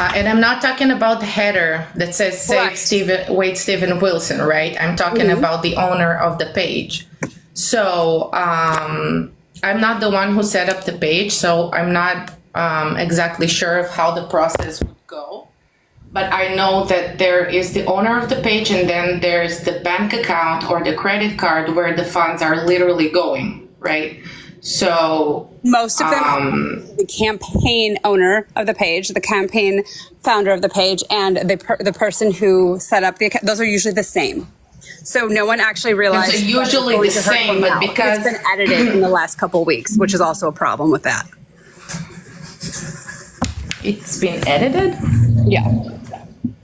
And I'm not talking about the header that says save Wade Stephen Wilson, right? I'm talking about the owner of the page. So I'm not the one who set up the page, so I'm not exactly sure of how the process would go. But I know that there is the owner of the page, and then there's the bank account or the credit card where the funds are literally going, right? So most of them, the campaign owner of the page, the campaign founder of the page, and the person who set up the account, those are usually the same. So no one actually realized it's usually the same, but because it's been edited in the last couple of weeks, which is also a problem with that. It's been edited? Yeah.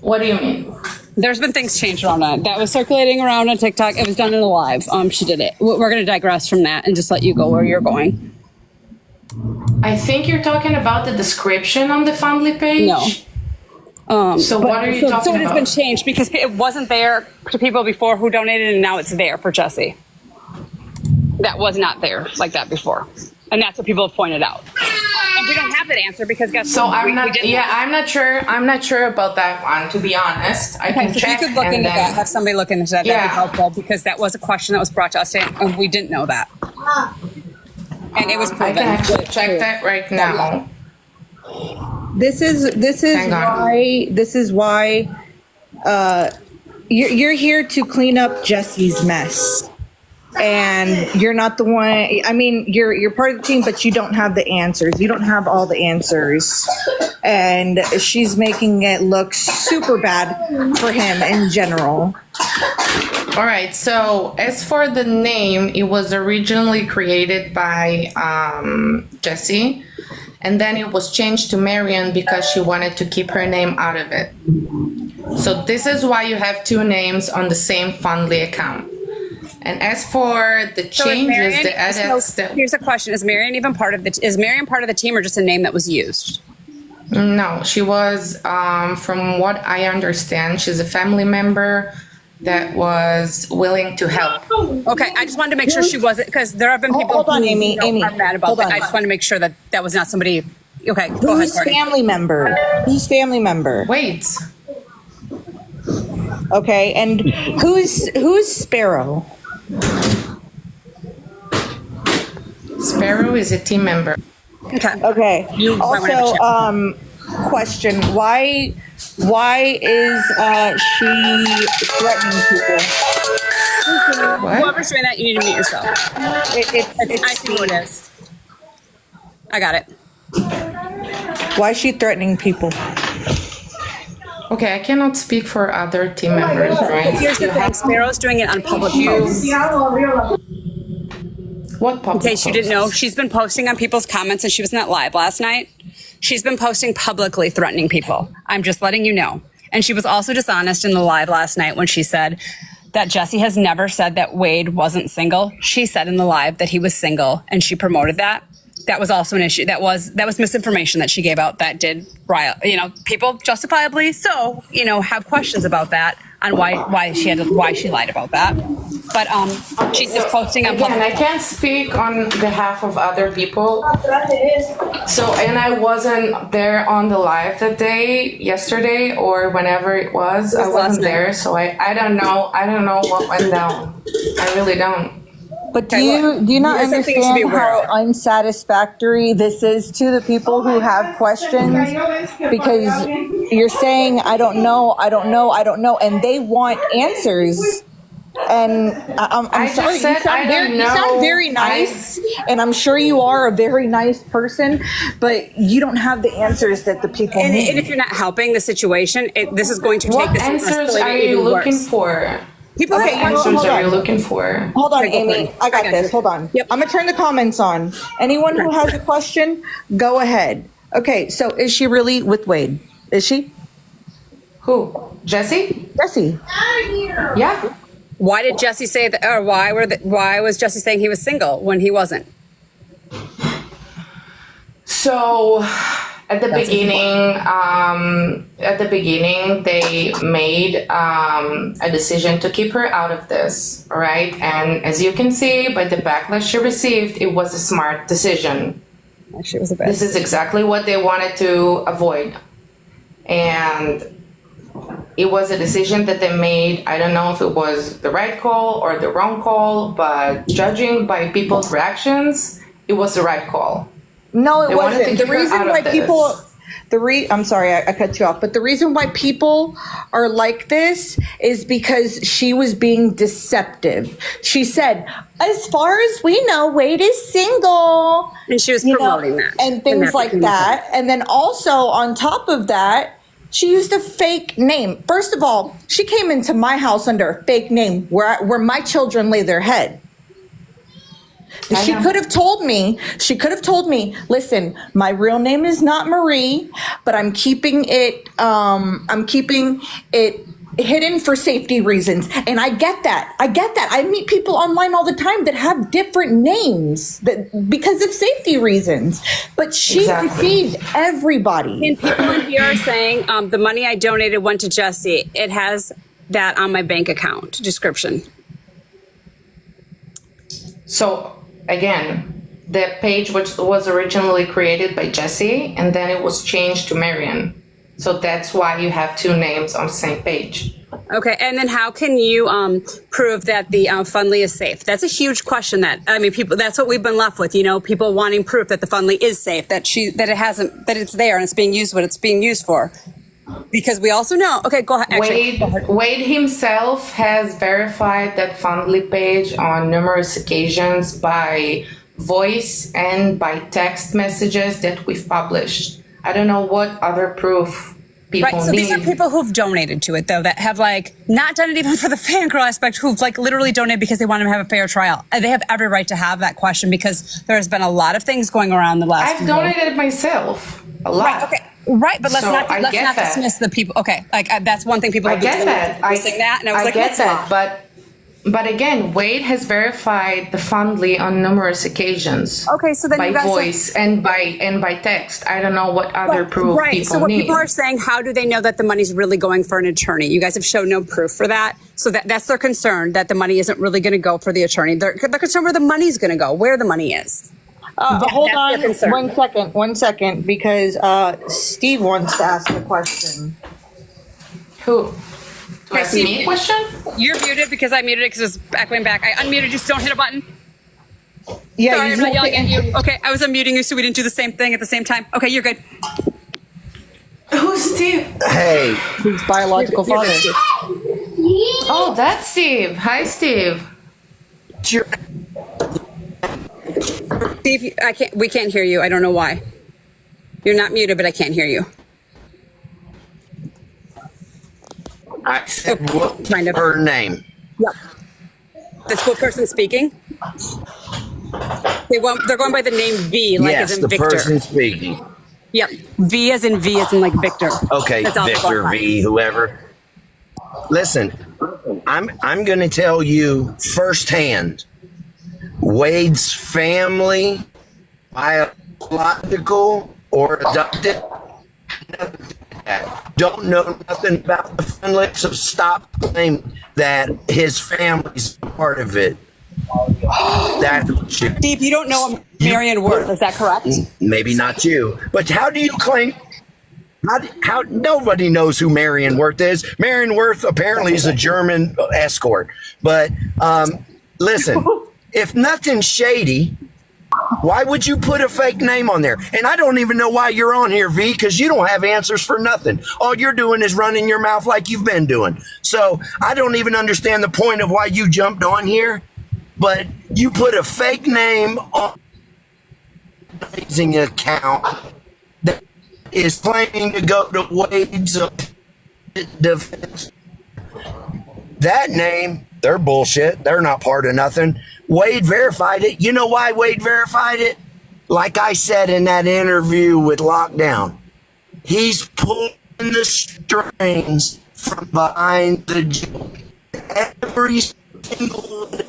What do you mean? There's been things changed around that. That was circulating around on TikTok. It was done in a live. She did it. We're going to digress from that and just let you go where you're going. I think you're talking about the description on the Fundly page. No. So what are you talking so it has about? been changed because it wasn't there to people before who donated, and now it's there for Jesse. That was not there like that before. And that's what people have pointed out. And we don't have that answer because guess So what? I'm not sure. I'm not sure about that one, to be honest. I can So check. if you could look into that, have somebody look into that, that'd Yeah. be helpful because that was a question that was brought to us and we didn't know that. And it was I proven. can actually check that right now. This is why you're here to clean up Jesse's mess. And you're not the one. I mean, you're part of the team, but you don't have the answers. You don't have all the answers, and she's making it look super bad for him in general. All right. So as for the name, it was originally created by Jessie, and then it was changed to Marion because she wanted to keep her name out of it. So this is why you have two names on the same Fundly account. And as for the changes, the edits, here's a question: is Marion even part of is Marion part of the team, or just a name that was used? No, she was. From what I understand, she's a family member that was willing to help. Okay, I just wanted to make sure she wasn't, because there have been people Hold on, who Amy, are mad about that. I just wanted to make sure that that was not somebody. Okay, go ahead, Who's Courtney. family member? Who's family member? Wait. Okay, and who's Sparrow? Sparrow is a team member. Okay. Okay. You might wanna have a Also, question: Why is she threatening people? What? Whoever's doing that, you need to mute yourself. I see who it is. I got it. Why is she threatening people? Okay, I cannot speak for other team members, right? Here's the thing: Sparrow's doing it on public posts. What public In case you didn't know, posts? she's been posting on people's comments, and she was not live last night. She's been posting publicly threatening people. I'm just letting you know. And she was also dishonest in the live last night when she said that Jesse has never said that Wade wasn't single. She said in the live that he was single, and she promoted that. That was also an issue. That was misinformation that she gave out that did rile, people justifiably so, have questions about that on why she lied about that. But she's just posting on Again, I can't speak on behalf of other people. So, and I wasn't there on the live that day, yesterday, or whenever it was. I wasn't there, so I don't know. I don't know what went down. I really don't. But do you not Here's something you should be understand aware how unsatisfactory this is to the people who have questions? Because you're saying, I don't know, and they want answers. And I'm I sorry, just said I don't know. you sound very nice, and I'm sure you are a very nice person, but you don't have the answers that the people need. And if you're not helping the situation, this is going to take What this answers are you looking for? People What have answers hold are on. you looking for? Hold on, Okay, go Amy. ahead. I got I got this. you. Hold on. Yep. I'm going to turn the comments on. Anyone who has a question, go ahead. Okay, so is she really with Wade? Is she? Who? Jesse? Jesse. Yeah. Why did Jesse say that, or why was Jesse saying he was single when he wasn't? So at the beginning, they made a decision to keep her out of this, all right? And as you can see by the backlash she received, it was a smart decision. Actually, it was a bad. This is exactly what they wanted to avoid. and it was a decision that they made. I don't know if it was the right call or the wrong call, but judging by people's reactions, it was the right call. No, it They wanted wasn't. to The get her reason out of why this. people, I'm sorry, I cut you off, but the reason why people are like this is because she was being deceptive. She said, as far as we know, Wade is single. And she was you know, promoting that. and things like became- that. And then also on top of that, she used a fake name. First of all, she came into my house under a fake name where my children lay their head. She know. could have told me, listen, my real name is not Marie, but I'm keeping it hidden for safety reasons. And I get that. I meet people online all the time that have different names because of safety reasons. But she Exactly. deceived everybody. And people in here are saying the money I donated went to Jesse. It has that on my bank account description. So again, the page which was originally created by Jesse, and then it was changed to Marion. So that's why you have two names on the same page. Okay, and then how can you prove that the Fundly is safe? That's a huge question. People. That's what we've been left with. People wanting proof that the Fundly is safe, that it's there and it's being used what it's being used for. Because we also know. Okay, go ahead. Actually, go ahead. Wade himself has verified that Fundly page on numerous occasions by voice and by text messages that we've published. I don't know what other proof people Right, so need. these are people who've donated to it, though, that have not done it even for the fangirl aspect, who've literally donated because they want to have a fair trial. And they have every right to have that question because there's been a lot of things going around the last. I've donated myself a lot. Right, okay. Right, but let's So not I get that. dismiss the people. Okay, that's one thing people I have been get doing, that. dismissing that, and I was like, get let's that. not. But again, Wade has verified the Fundly on numerous occasions. Okay, so then by you guys voice and by text. I don't know what other proof right. people So what need. people are saying, how do they know that the money's really going for an attorney? You guys have shown no proof for that. So that's their concern, that the money isn't really going to go for the attorney. They're concerned where the money's going to go, where the money is. Hold that's on their concern. 1 second, because Steve wants to ask a question. Who? Okay, Ask Steve, me a question? You're muted because I muted it because it was echoing back. I unmuted you, so don't hit a button. Yeah, Sorry, you I'm not yelling at said- you. Okay, I was unmuting you so we didn't do the same thing at the same time. Okay, you're good. Who's Steve? Hey, his biological You're father. good, Steve. Oh, that's Steve. Hi, Steve. you're- Steve, we can't hear you. I don't know why. You're not muted, but I can't hear you. I said, what's Kind of. her name? Yep. The school person speaking? They're going by the name V, like Yes, as in the Victor. person speaking. Yep. V as in like Victor. Okay, That's all they're Victor going by. V, whoever. Listen, I'm going to tell you firsthand. Wade's family, biological or adopted, don't know nothing about the family, so stop claiming that his family's part of it. That should, Steve, you don't know Marion Worth, is that correct? maybe not you, but how do you claim? How nobody knows who Marion Worth is? Marion Worth apparently is a German escort. But listen, if nothing's shady, why would you put a fake name on there? And I don't even know why you're on here, V, because you don't have answers for nothing. All you're doing is running your mouth like you've been doing. So I don't even understand the point of why you jumped on here. But you put a fake name on a fundraising account that is claiming to go to Wade's defense. That name, they're bullshit. They're not part of nothing. Wade verified it. You know why Wade verified it? Like I said in that interview with Lockdown, he's pulling the strings from behind the joke. Every single one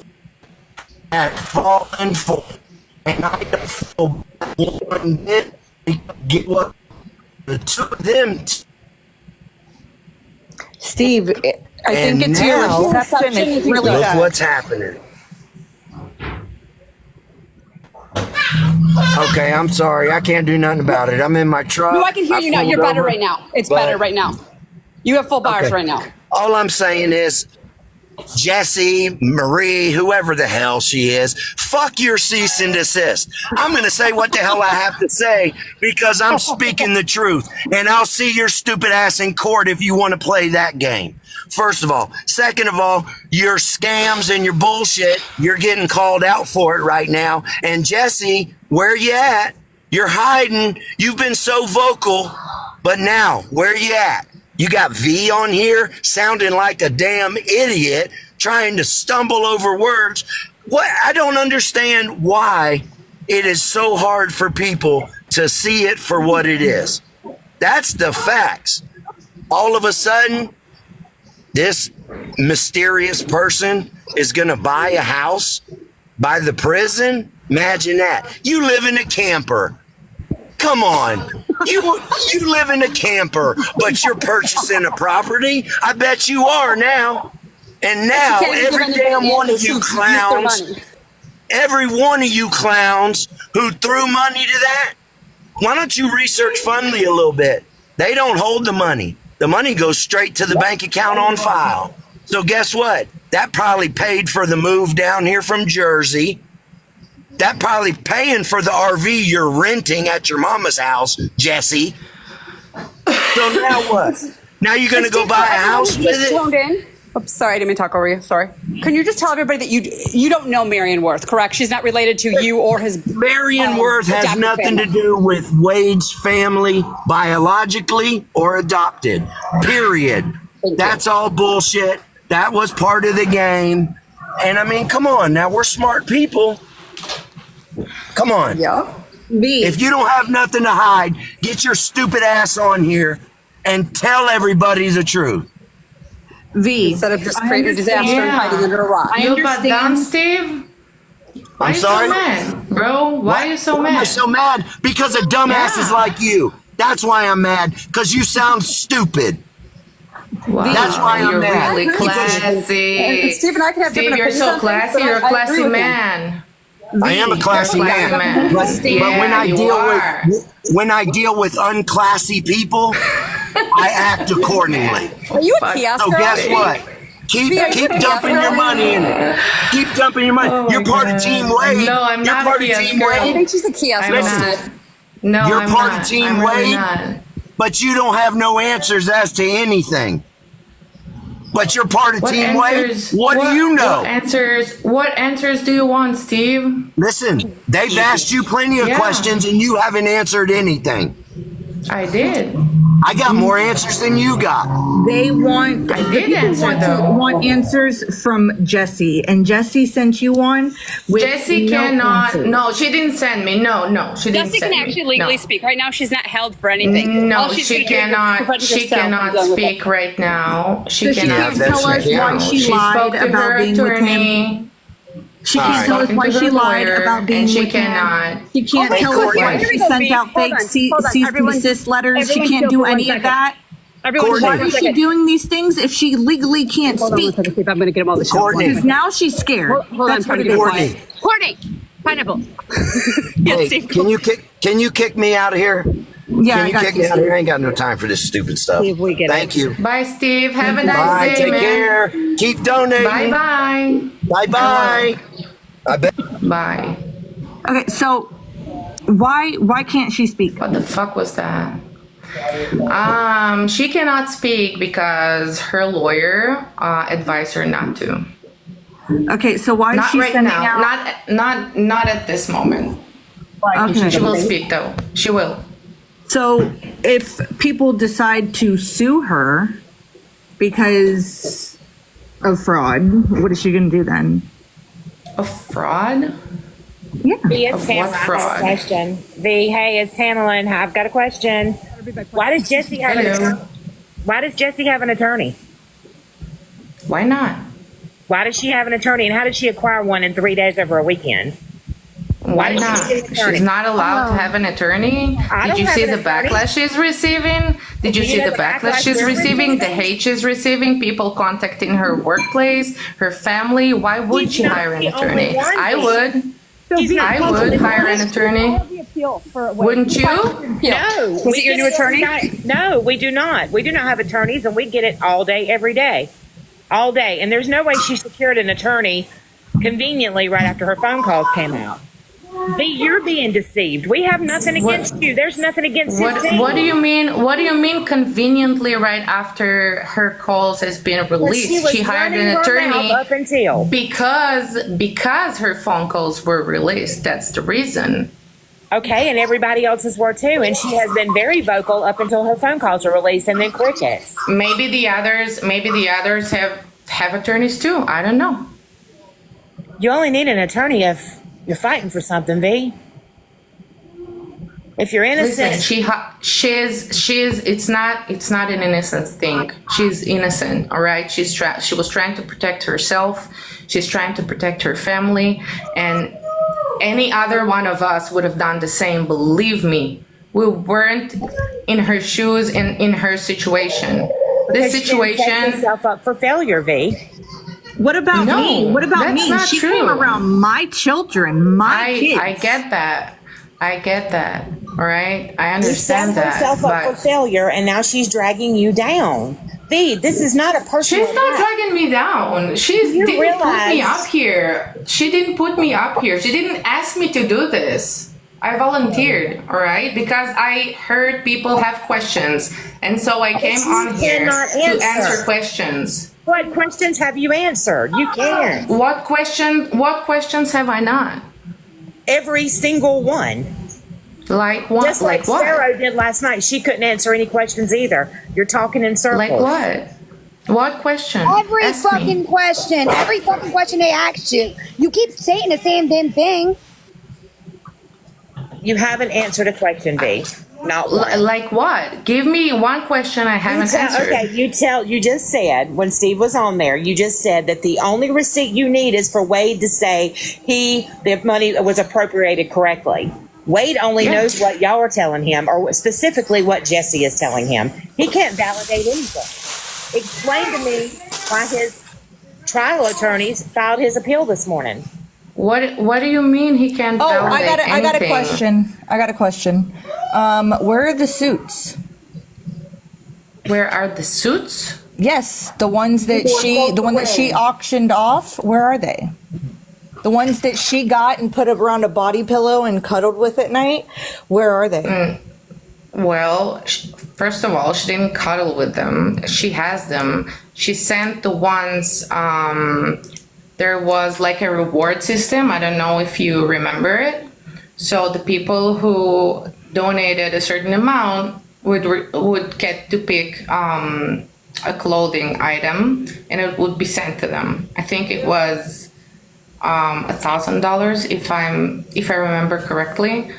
has fallen for it. And I don't feel bad one bit to give up the two of them. Steve, I think And it's your now- reception. It's really Look bad. what's happening. Okay, I'm sorry. I can't do nothing about it. I'm in my truck. No, I can hear you now. pulled You're better over, right now. It's but- better right now. You have full bars Okay. right now. All I'm saying is, Jesse, Marie, whoever the hell she is, fuck your cease and desist. I'm going to say what the hell I have to say because I'm speaking the truth. And I'll see your stupid ass in court if you want to play that game. First of all. Second of all, your scams and your bullshit, you're getting called out for it right now. And Jesse, where you at? You're hiding. You've been so vocal. But now, where you at? You got V on here sounding like a damn idiot trying to stumble over words. What? I don't understand why it is so hard for people to see it for what it is. That's the facts. All of a sudden, this mysterious person is going to buy a house by the prison. Imagine that. You live in a camper. Come on. You live in a camper, but you're purchasing a property? I bet you are now. And now every damn one of you clowns, every one of you clowns who threw money to that, why don't you research Fundly a little bit? They don't hold the money. The money goes straight to the bank account on file. So guess what? That probably paid for the move down here from Jersey. That probably paying for the RV you're renting at your mama's house, Jesse. So now what? Now you're going to go buy a house with it? Tuned in. Oops, sorry, I didn't mean to talk over you. Sorry. Can you just tell everybody that you don't know Marion Worth, correct? She's not related to you or his. Marion Worth has adopted nothing family. to do with Wade's family, biologically or adopted. Period. That's all bullshit. That was part of the game. And I mean, come on. Now we're smart people. Come on. Yeah. V. If you don't have nothing to hide, get your stupid ass on here and tell everybody the truth. V. Instead of just creating a disaster and Yeah. hiding under a rock. You butt down, Steve? Why I'm you sorry? so mad, bro? Why are you so Why am I mad? so mad? Because of dumbasses Yeah. like you. That's why I'm mad. Because you sound stupid. Wow, That's why I'm you're mad. really And classy. Steve and I can have Steve, different you're opinions so on things, classy. but You're a I agree classy with him. man. I am a classy You're a classy man. man. But when Yeah, I you deal are. when I deal with unclassy people, I act accordingly. Are you a kiosk So girl? guess what? Keep Are you a dumping kiosk your girl? money in it. Keep dumping your money. Oh You're my part God. of Team Wade. No, I'm You're not a part of kiosk Team girl. I Wade. think she's a kiosk I'm girl. not. No, You're I'm part of not. Team I'm really Wade. not. But you don't have no answers as to anything. But you're part of What Team answers? Wade. What do you know? What answers do you want, Steve? Listen, they've asked you plenty of Yeah. questions and you haven't answered anything. I did. I got more answers than you got. They want. I did answer though. Want answers from Jesse, and Jesse sent you one. With Jesse no cannot. answers. No, she didn't send me. No, she didn't Jesse send can me. actually legally No. speak. Right now, she's not held for anything. No, All she's she doing is cannot. confronting She herself and cannot dealing with it. speak right now. She So she cannot. can't that's tell us right. why Yeah. she She spoke lied to her about being with him. attorney. She can't tell us Spoken why to she her lied lawyer, about being and she with him. cannot. She can't Oh my tell God. us why Courtney. she sent out Hold fake on, cease hold on. and Everyone- desist letters. She everyone can't chill do for 1 any of second. that. Everyone, Courtney. Why is she doing these things if she legally can't Hold on one speak? second, Steve. I'm going to get them all the Courtney. Because now she's scared. Hold on, I'm That's trying what to it get is. Courtney. Courtney, pineapple. Yes, Hey, Steve. can you kick me out of here? Yeah, Can I you got kick you. me out of here? I ain't got no time for this stupid stuff. See if we get Thank it. you. Bye, Steve. Have a nice Bye. day, Take man. care. Keep donating. Bye, bye. Bye bye. I bet. Bye. Okay, so why can't she speak? What the fuck was that? She cannot speak because her lawyer advised her not to. Okay, so why is Not she right sending now. out? Not at this moment. Okay. She will speak though. She will. So if people decide to sue her because of fraud, what is she going to do then? A fraud? Yeah. V, Of it's what Tamara. I have fraud? a question. V, hey, it's Tamara, and I've got a question. Why does Jesse have an Hello. attorney? Why does Jesse have an attorney? Why not? Why does she have an attorney, and how did she acquire one in 3 days over a weekend? Why did she not? get an attorney? She's not allowed to have an attorney. I Did don't you have see an the attorney. backlash she's receiving? Did you Do you see know the the backlash backlash she's we're receiving? The receiving? hate she's receiving? People contacting her workplace, her family. Why would She's she not hire an the only attorney? one, I V. would. He's not I calling would the hire an police. attorney. Wouldn't you? No. Was it your new attorney? No, we do not. We do not have attorneys, and we get it all day, every day. All day. And there's no way she secured an attorney conveniently right after her phone calls came out. V, you're being deceived. We have nothing against you. There's nothing against his team. What do you mean? What do you mean conveniently right after her calls has been released? She hired an attorney up until. because her phone calls were released. That's the reason. Okay, and everybody else's were too. And she has been very vocal up until her phone calls are released, and then crickets. Maybe the others have attorneys too. I don't know. You only need an attorney if you're fighting for something, V. If you're innocent, Listen, she's it's not an innocent thing. She's innocent, all right? She was trying to protect herself. She's trying to protect her family, and any other one of us would have done the same. Believe me, we weren't in her shoes and in her situation. This because you didn't set situation. yourself up for failure, V. What about No, me? What about that's me? not She true. came around my children, my kids. I get that. I get that. All right, I You understand set that. herself up for But failure, and now she's dragging you down. V, this is not a personal. she's not attack. dragging me down. She You didn't put me realize- up here. She didn't put me up here. She didn't ask me to do this. I volunteered, all right, because I heard people have questions, and so I came you on here cannot to answer. answer questions. What questions have you answered? You can't. What questions have I not? Every single one. Like what? Just like what? Sarah did last night. She couldn't answer any questions either. You're talking in circles. Like what? What question? Every Ask me. fucking question they asked you. You keep saying the same damn thing. You haven't answered a question, V. Not one. Like what? Give me one question I haven't answered. Okay, you just said when Steve was on there, you just said that the only receipt you need is for Wade to say the money was appropriated correctly. Wade only Yeah. knows what y'all are telling him, or specifically what Jesse is telling him. He can't validate anything. Explain to me why his trial attorneys filed his appeal this morning. What do you mean he can't Oh, validate I got a anything? question. Where are the suits? Where are the suits? Yes, the ones that she auctioned off. Where are they? The ones that she got and put around a body pillow and cuddled with at night. Where are they? Well, first of all, she didn't cuddle with them. She has them. She sent the ones. There was like a reward system. I don't know if you remember it. So the people who donated a certain amount would get to pick a clothing item, and it would be sent to them. I think it was $1,000 if I remember correctly.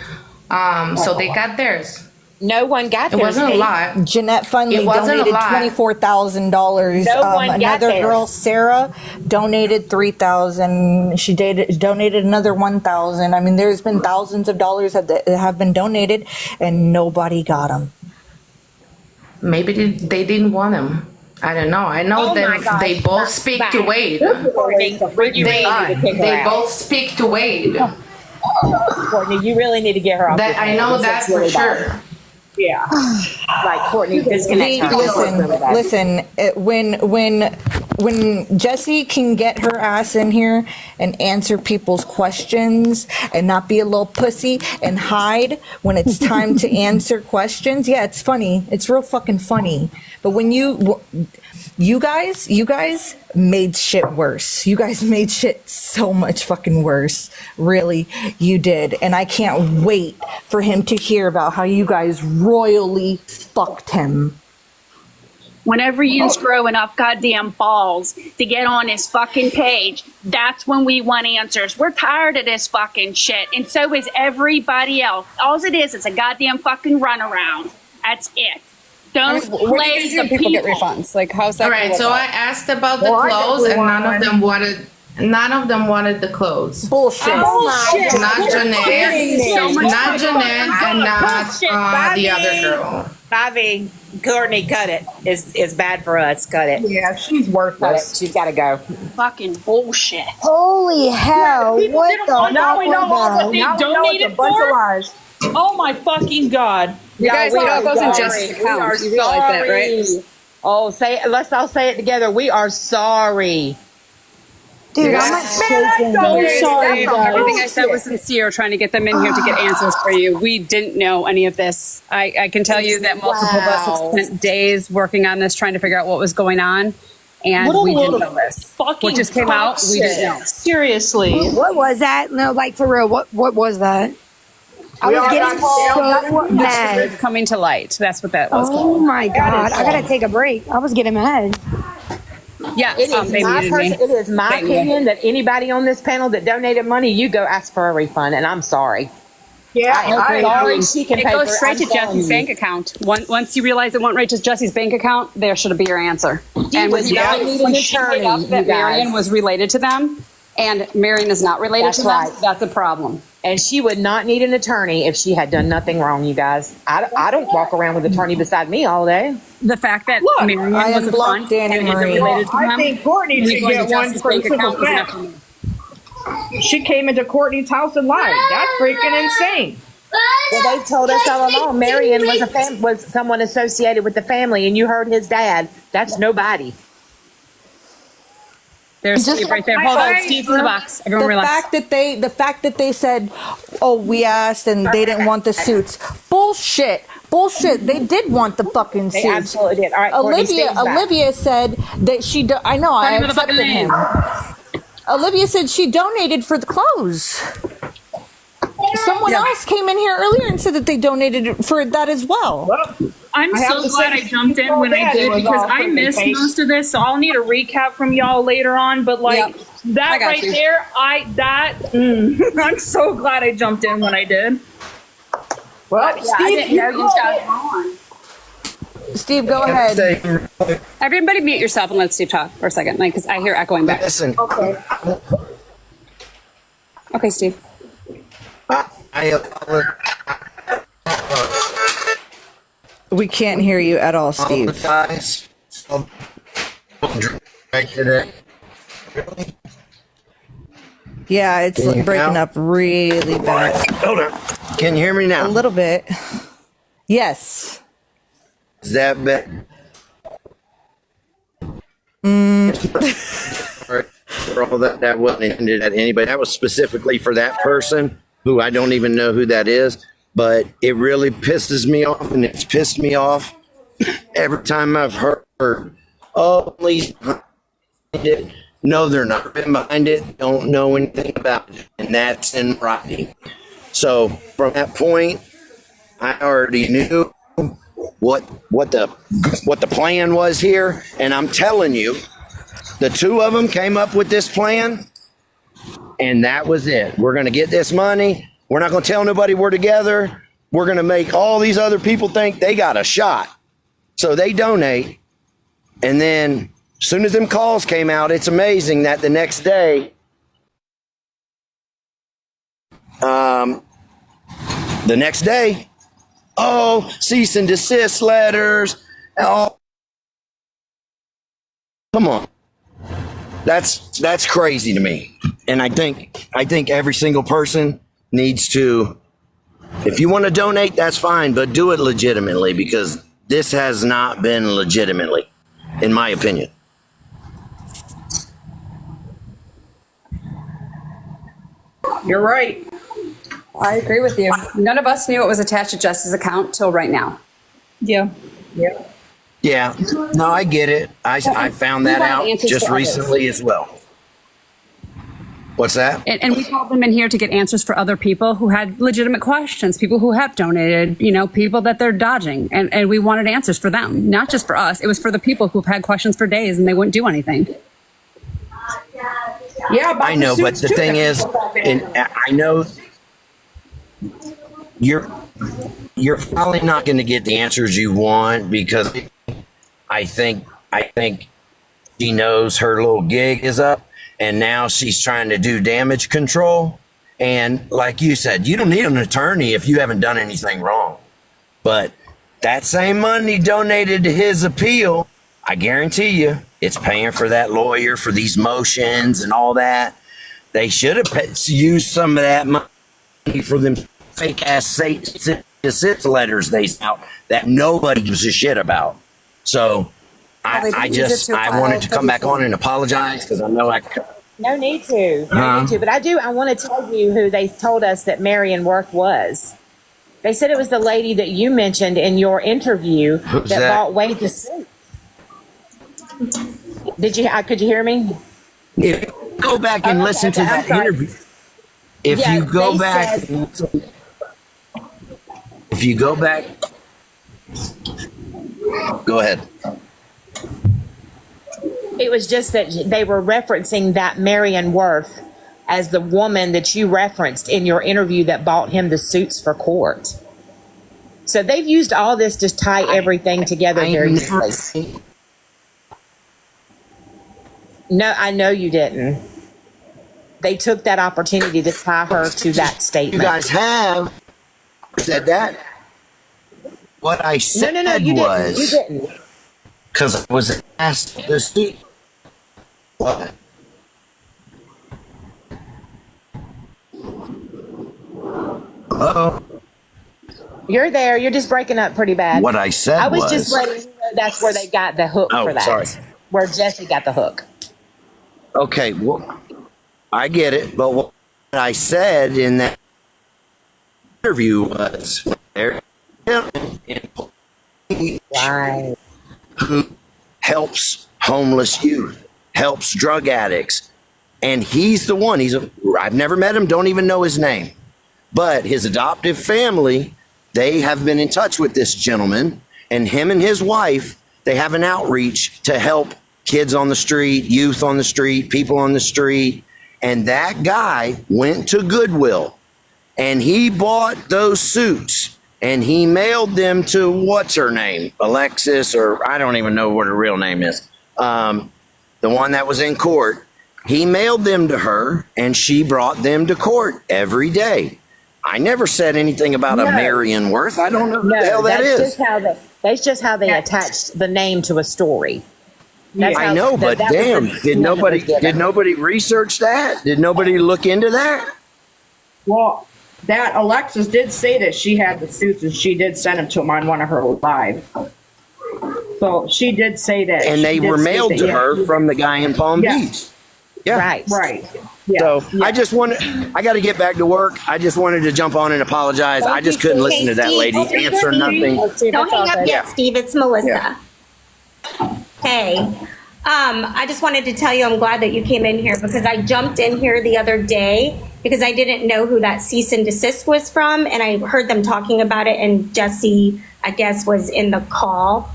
So they got theirs. No one got It theirs, wasn't a V. Jeanette It Funley wasn't a donated lot. $24,000. No one got Another theirs. girl, Sarah, donated $3,000. She donated another $1,000. I mean, there's been thousands of dollars that have been donated, and nobody got them. Maybe they didn't want them. I don't know. I know Oh my that gosh. they both speak to Wade. Courtney, They both speak to Wade. Courtney, you really need to get her off. That your I phone. know This that is for really bad. sure. Yeah. Like Courtney, disconnect her. Listen. When Jessie can get her ass in here and answer people's questions and not be a little pussy and hide when it's time to answer questions, yeah, it's funny. It's real fucking funny. But when you guys made shit worse. You guys made shit so much fucking worse. Really, you did. And I can't wait for him to hear about how you guys royally fucked him. Whenever you grow enough goddamn balls to get on this fucking page, that's when we want answers. We're tired of this fucking shit, and so is everybody else. All it is a goddamn fucking runaround. That's it. Don't What do play you do the when people get refunds? Like, how's that? All gonna right. work So out? I asked about the Well, I clothes, definitely and want none of them wanted the clothes. Bullshit. Bullshit. Not Jeanette, So much not Jeanette, and not Bullshit. the other girl. Bobby, Courtney, cut it. It's bad for us. Cut it. Yeah, she's Cut it. worthless. She's got to go. Fucking bullshit. Holy hell! People What didn't the want fuck to know all was what they that? Now we know it's a donated bunch of for. lies. Oh my fucking god! You guys know it goes in sorry. Jess's We are account. You realize that, right? sorry. Oh, let's all say it together. We are sorry. Dude, guys- I'm like shaking. So sorry, guys. Everything I said was sincere, trying to get them in here to get answers for you. We didn't know any of this. I can tell you that multiple of us have spent days working on this, trying to figure out what was going on, and What a we load didn't of know this. fucking What just came out, we didn't know. Seriously. What was that? No, like for real. What was that? I was getting so mad. It's coming to light. That's what that was Oh called. my god! I gotta take a break. I was getting mad. Yeah, It is they my muted me. it is my Thank you. opinion that anybody on this panel that donated money, you go ask for a refund, and I'm sorry. Yeah, I'm sorry she can It pay goes for straight to I'm telling Jesse's you. bank account. Once you realize it went right to Jesse's bank account, there should be your answer. And would not need when an she made attorney, up you that Marion guys. was related to them, and Marion is not related That's to them, right. that's a problem. And she would not need an attorney if she had done nothing wrong, you guys. I don't walk around with an attorney beside me all day. The fact that Look, Marion I was a unblocked front Danny and isn't Marie. related to I them, think Courtney and should going to get one Jesse's for the bank simple account was fact. enough for me. She came into Courtney's house and lied. That's freaking insane. Well, they told us all along Marion was someone associated with the family, and you heard his dad. That's nobody. There's Steve right there. Hold on, Steve's in the box. Everyone relax. The fact that they said, "Oh, we asked and they didn't want the suits." Bullshit. They did want the fucking They suits. absolutely did. All right, Courtney, Steve's back. Olivia said that I know, I Tell me the fucking accepted name. him. Olivia said she donated for the clothes. Someone else came in here earlier and said that they donated for that as well. I'm I have so to glad say, I jumped in when I Daddy did was because all I freaking missed face. most of this. So I'll need a recap from y'all later on. But like Yep. I that got right you. there, I'm so glad I jumped in when I did. Well, I Steve, didn't you know you called guys it. were on. Steve, go ahead. Everybody mute yourself and let Steve talk for a second, like, because I hear echoing back. Listen, Okay, Steve. I We can't hear you at all, Steve. apologize. Right today. Yeah, it's Can you breaking now? up really bad. Hold on. Can you hear me A now? little bit. Yes. Is that better? For all that wasn't intended at anybody. That was specifically for that person who I don't even know who that is. But it really pisses me off, and it's pissed me off every time I've heard, "Oh, please." No, they're not been behind it. Don't know anything about it, and that's in writing. So from that point, I already knew what the plan was here, and I'm telling you, the two of them came up with this plan, and that was it. We're going to get this money. We're not going to tell nobody we're together. We're going to make all these other people think they got a shot. So they donate, and then as soon as them calls came out, it's amazing that the next day, oh, cease and desist letters. Oh, come on. That's crazy to me. And I think every single person needs to, if you want to donate, that's fine, but do it legitimately, because this has not been legitimately, in my opinion. You're right. I agree with you. None of us knew it was attached to Jess's account till right now. Yeah. Yeah. Yeah, no, I get it. I found that want out answers just to others. recently as well. What's that? And we called them in here to get answers for other people who had legitimate questions, people who have donated, people that they're dodging. And we wanted answers for them, not just for us. It was for the people who've had questions for days and they wouldn't do anything. Yeah, about I know, the but suits the too. thing is, and I know you're probably not going to get the answers you want, because I think she knows her little gig is up, and now she's trying to do damage control. And like you said, you don't need an attorney if you haven't done anything wrong. But that same money donated to his appeal, I guarantee you, it's paying for that lawyer for these motions and all that. They should have used some of that money for them fake ass assist letters they sent out that nobody gives a shit about. So I wanted to come back on and apologize because I know I. No need to. No need to. But I want to tell you who they told us that Marion Worth was. They said it was the lady that you mentioned in your interview that bought Wade the suit. Could you hear me? If you go back and listen to that interview. If you go back, go ahead. It was just that they were referencing that Marion Worth as the woman that you referenced in your interview that bought him the suits for court. So they've used all this to tie everything together very nicely. No, I know you didn't. They took that opportunity to tie her to that statement. You guys have said that. What I said you was, didn't. Because I was asked to speak. What? Uh-oh. You're there. You're just breaking up pretty bad. What I said I was just letting you know that's where they got the hook for that. Sorry. Where Jesse got the hook. Okay, well, I get it, but what I said in that interview was there who helps homeless youth, helps drug addicts, and he's the one. I've never met him, don't even know his name, but his adoptive family, they have been in touch with this gentleman, and him and his wife, they have an outreach to help kids on the street, youth on the street, people on the street. And that guy went to Goodwill and he bought those suits and he mailed them to what's her name? Alexis, or I don't even know what her real name is. The one that was in court. He mailed them to her and she brought them to court every day. I never said anything about a Marion Worth. I don't know who the hell that is. That's just how they attached the name to a story. I know, but damn, did nobody research that? Did nobody look into that? Well, that Alexis did say that she had the suits and she did send them to him on one of her live. So she did say that. And they were mailed to her from the guy in Palm Beach. Yeah. Right. Yeah. So I got to get back to work. I just wanted to jump on and apologize. I just couldn't listen to that lady answer nothing. Don't hang up yet, Steve. It's Melissa. Yeah. Hey, I just wanted to tell you I'm glad that you came in here because I jumped in here the other day because I didn't know who that cease and desist was from, and I heard them talking about it, and Jesse, I guess, was in the call.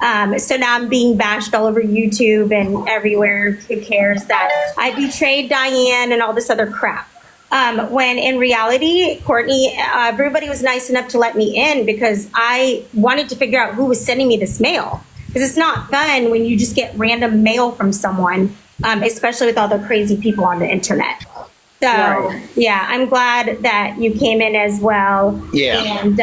So now I'm being bashed all over YouTube and everywhere. Who cares that I betrayed Diane and all this other crap? When in reality, Courtney, everybody was nice enough to let me in because I wanted to figure out who was sending me this mail. Because it's not fun when you just get random mail from someone, especially with all the crazy people on the internet. So, yeah, I'm glad that you came in as well. Yeah. And,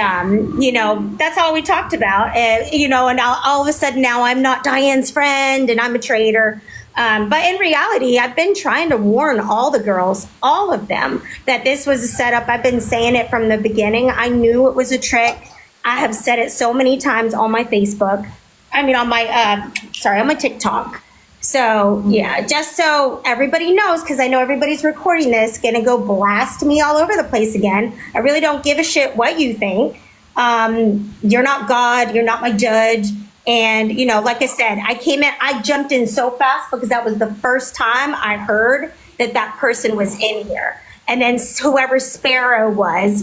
that's all we talked about. And all of a sudden now I'm not Diane's friend and I'm a traitor. But in reality, I've been trying to warn all the girls, all of them, that this was a setup. I've been saying it from the beginning. I knew it was a trick. I have said it so many times on my Facebook. On my TikTok. So, yeah, just so everybody knows, because I know everybody's recording this, gonna go blast me all over the place again. I really don't give a shit what you think. You're not God, you're not my judge. And, like I said, I jumped in so fast because that was the first time I heard that person was in here. And then whoever Sparrow was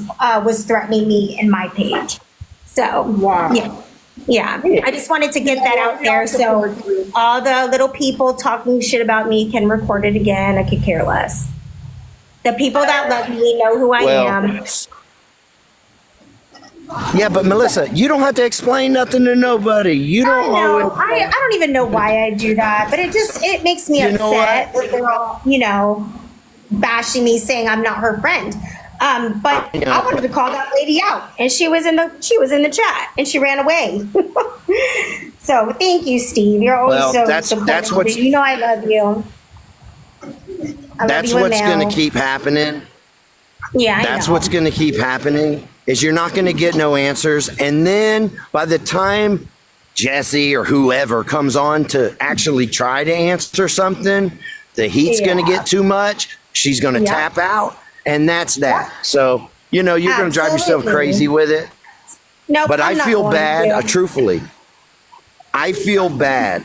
threatening me in my page. So, wow. Yeah, I just wanted to get that out there so all the little people talking shit about me can record it again. I could care less. The people that love me know who I am. Yeah, but Melissa, you don't have to explain nothing to nobody. You don't know. I don't even know why I do that, but it makes me upset that they're all, bashing me, saying I'm not her friend. But I wanted to call that lady out, and she was in the chat, and she ran away. So thank you, Steve. You're always Well, so that's supportive. what's- You know I love you. That's what's going to keep happening. Yeah, That's I know. what's going to keep happening is you're not going to get no answers. And then by the time Jesse or whoever comes on to actually try to answer something, the heat's going to get too much. She's going to Yeah. tap out. And that's that. So, you're going to drive yourself Absolutely. crazy with it. Nope, But I'm I not feel going bad, to. truthfully. I feel bad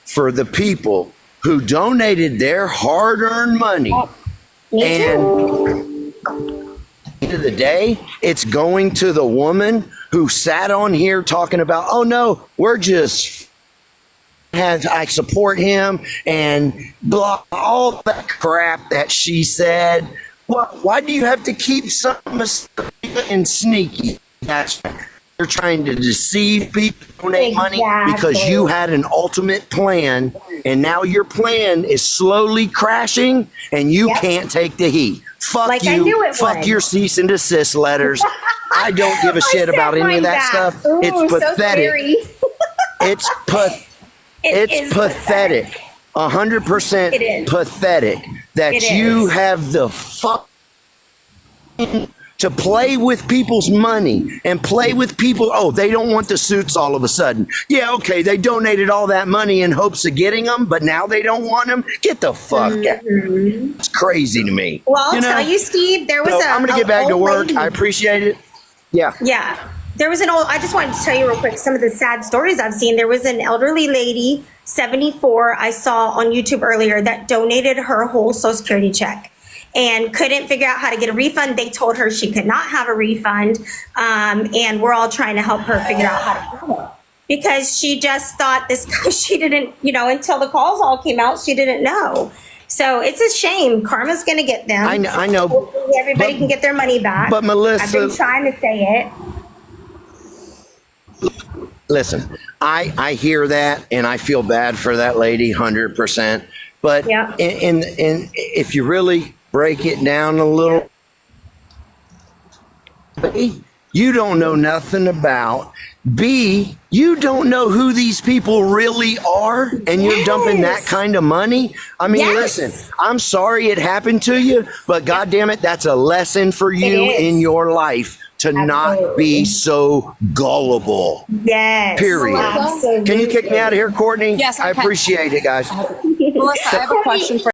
for the people who donated their hard-earned money. Me And too. at the end of the day, it's going to the woman who sat on here talking about, oh no, we're just I support him and blah, all that crap that she said. Well, why do you have to keep something and sneaky? That's you're trying to deceive people, donate money because you had an ultimate plan, and now your plan is slowly crashing, and you can't take the heat. Fuck Like I you. knew it Fuck would. your cease and desist letters. I don't give a shit I about sent any of mine that back. stuff. Ooh, It's so pathetic. scary. It's It is it's pathetic. 100% It is. pathetic that It you is. have the fuck to play with people's money and play with people. Oh, they don't want the suits all of a sudden. Yeah, okay, they donated all that money in hopes of getting them, but now they don't want them. Get the fuck out. It's crazy to me. Well, I'll You know? tell you, Steve, there was So a I'm going to a get back to old work. lady. I appreciate it. Yeah. Yeah. There was I just wanted to tell you real quick some of the sad stories I've seen. There was an elderly lady, 74, I saw on YouTube earlier, that donated her whole Social Security check and couldn't figure out how to get a refund. They told her she could not have a refund. And we're all trying to help her figure out how to do it. Because she just thought she didn't, until the calls all came out, she didn't know. So it's a shame. Karma's going to get them. I know. Hopefully everybody But- can get their money back. but Melissa- I've been trying to say it. Listen, I hear that and I feel bad for that lady 100%. But Yeah. in if you really break it down a little, A, you don't know nothing about. B, you don't know who these people really are, and you're dumping that kind of money. I mean, Yes. listen, I'm sorry it happened to you, but God damn it, that's a lesson for you is. in your life to not be so gullible. Yes. Period. Absolutely. Can you kick me out of here, Courtney? Yes, I I can. appreciate it, guys. Melissa, I have a question for